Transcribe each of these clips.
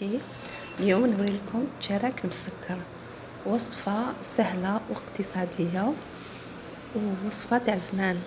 اليوم نوري لكم الشراك المسكر، وصفة سهلة واقتصادية ووصفة تاع زمان.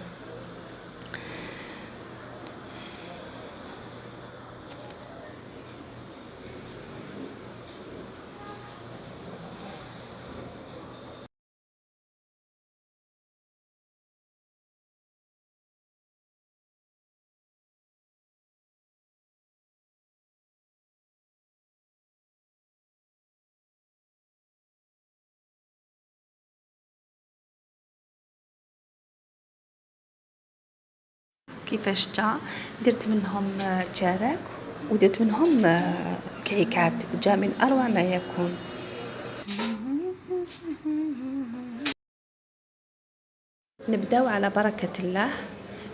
كيفاش جا درت منهم جراك ودرت منهم كعكات، جا من اروع ما يكون. نبداو على بركة الله.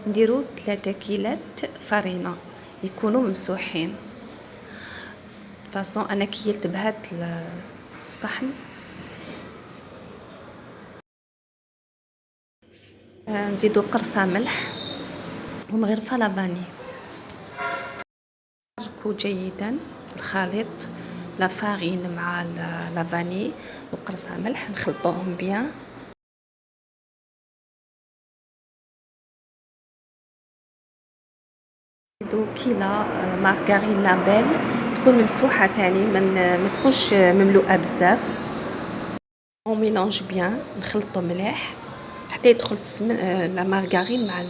نديرو 3 كيلات فرينة يكونوا ممسوحين. فاصون انا كيلت بهاد الصحن. نزيدو قرصة ملح ومغرفة لافاني. نحركو جيدا الخليط لا فارين مع لافاني وقرصة ملح، نخلطوهم بيان. نزيدو كيلة مارغرين لابيل تكون ممسوحة تاني، ما تكونش مملوءة بزاف. اون ميلونج بيان، نخلطو مليح حتى يدخل لا مارغرين مع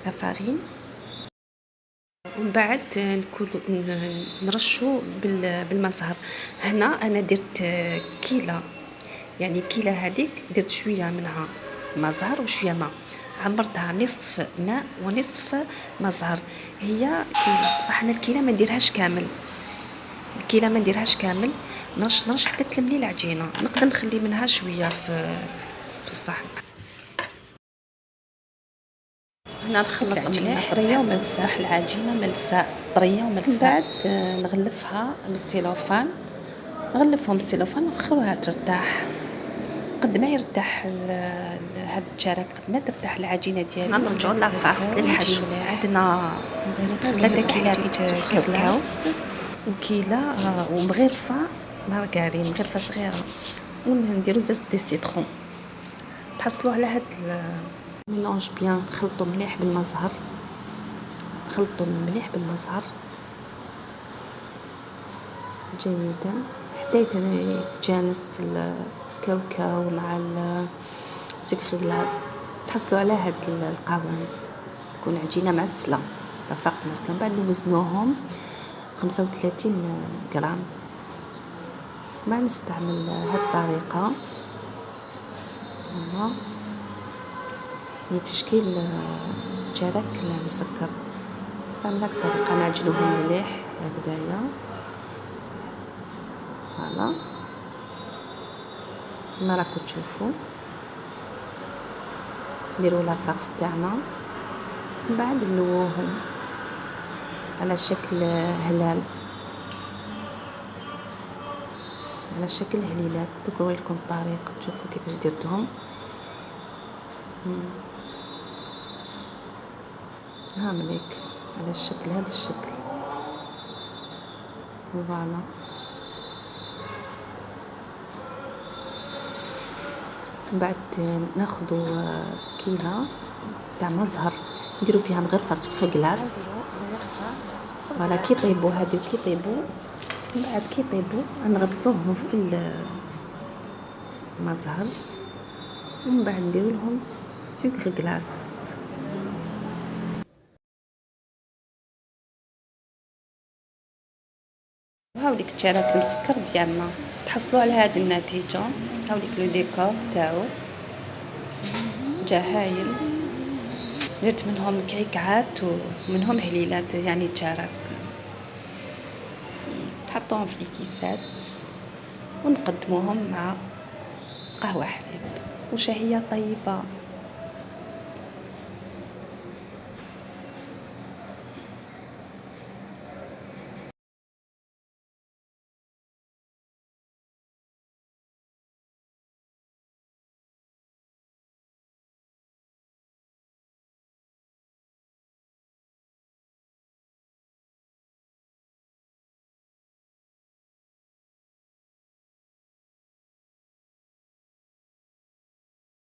لا فارين. ومن بعد نرشو بالمزهر. هنا انا درت كيلة، يعني كيلة هذيك درت شويه منها مزهر وشويه ماء، عمرتها نصف ماء ونصف مزهر. هي بصح انا الكيلة ما نديرهاش كامل، الكيلة ما نديرهاش كامل، نرش حتى تلملي العجينه. نقدر نخلي منها شويه في الصحن. هنا نخلط مليح طريه وملساح، العجينه ملساء طريه وملساء. بعد نغلفها بالسيلوفان، نغلفهم بالسيلوفان ونخلوها ترتاح. قد ما يرتاح هذا الشراك قد ما ترتاح العجينه ديالي. نرجعوا لافارس للحشو. عندنا 3 كيلات كاكاو وكيله ومغرفه مارغرين، مغرفه صغيره، ونديروا زيت دو سيترون. تحصلوا على هاد ميلونج بيان. نخلطوا مليح بالمزهر، خلطوا مليح بالمزهر جيدا حتى يتجانس الكاوكاو مع السكر غلاس. تحصلوا على هاد القوام، تكون عجينه معسله، لافارس معسله. بعد نوزنوهم 35 غرام. ما نستعمل هاد الطريقه هنا لتشكيل الشراك المسكر. نستعمل هاد الطريقه، نعجنوهم مليح هكذايا. فوالا هنا راكم تشوفوا. نديروا لافارس تاعنا، من بعد نلووهم على شكل هلال، على شكل هليلات. تقول لكم الطريقه تشوفوا كيفاش درتهم. ها مليك على الشكل، هذا الشكل. فوالا بعد ناخذوا كيلة تاع مزهر، نديروا فيها مغرفه سكر غلاس. فوالا كي يطيبوا هذه وكي يطيبوا، من بعد كي يطيبوا نغطسوهم في المزهر، ومن بعد نديروا لهم سكر غلاس. هاوليك الشراك المسكر ديالنا. تحصلوا على هذه النتيجه. هاوليك لو ديكور تاعو جا هايل. درت منهم كعكات ومنهم هليلات، يعني الشراك. تحطوهم في الكيسات ونقدموهم مع قهوه حليب وشهيه طيبه.